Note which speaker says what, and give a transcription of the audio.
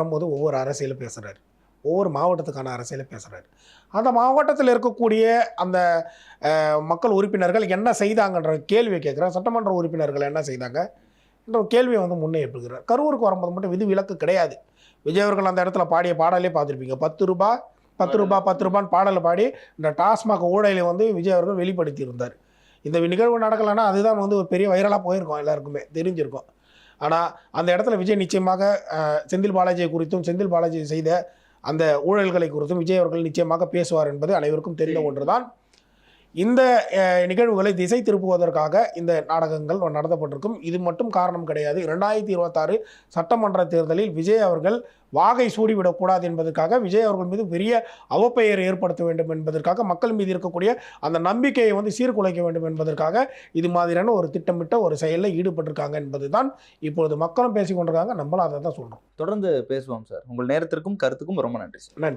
Speaker 1: வரும்போது ஒவ்வொரு அரசியலை பேசுகிறாரு, ஒவ்வொரு மாவட்டத்துக்கான அரசியலை பேசுகிறாரு. அந்த மாவட்டத்தில் இருக்கக்கூடிய அந்த மக்கள் உறுப்பினர்கள் என்ன செய்தாங்கன்ற கேள்வியை கேட்குறார். சட்டமன்ற உறுப்பினர்கள் என்ன செய்தாங்க என்ற கேள்வியை முன்னே எழுப்புகிறார். கரூருக்கு வரும்போது மட்டும் விதி விலக்கு கிடையாது. விஜய் அவர்கள் அந்த இடத்துல பாடிய பாடலே பார்த்துருப்பீங்க. 10 ரூபா 10 ரூபா 10 ரூபான்னு பாடலை பாடி இந்த டாஸ்மாக் ஊழலை விஜய் அவர்கள் வெளிப்படுத்தி இருந்தார். இந்த நிகழ்வு நடக்கலைன்னா அதுதான் ஒரு பெரிய வைரலாக போயிருக்கோம், எல்லாருக்குமே தெரிஞ்சிருக்கும். ஆனால் அந்த இடத்துல விஜய் நிச்சயமாக செந்தில் பாலாஜியை குறித்தும் செந்தில் பாலாஜி செய்த அந்த ஊழல்களை குறித்தும் விஜய் அவர்கள் நிச்சயமாக பேசுவார் என்பது அனைவருக்கும் தெரிந்த ஒன்றுதான். இந்த நிகழ்வுகளை திசை திருப்புவதற்காக இந்த நாடகங்கள் நடத்தப்பட்டிருக்கும். இது மட்டும் காரணம் கிடையாது. 2026 சட்டமன்ற தேர்தலில் விஜய் அவர்கள் வாகை சூடிவிடக்கூடாது என்பதற்காக, விஜய் அவர்கள் மீது பெரிய அவப்பெயர் ஏற்படுத்த வேண்டும் என்பதற்காக, மக்கள் மீது இருக்கக்கூடிய அந்த நம்பிக்கையை சீர்குலைக்க வேண்டும் என்பதற்காக இது மாதிரியான ஒரு திட்டமிட்ட ஒரு செயலில் ஈடுபட்டிருக்காங்க என்பதுதான் இப்பொழுது மக்களும் பேசிக்கொண்டிருக்காங்க. நம்மளும் அதை தான் சொல்கிறோம்.
Speaker 2: தொடர்ந்து பேசுவோம் சார். உங்கள் நேரத்திற்கும் கருத்துக்கும் ரொம்ப நன்றி சார்.
Speaker 1: நன்றி.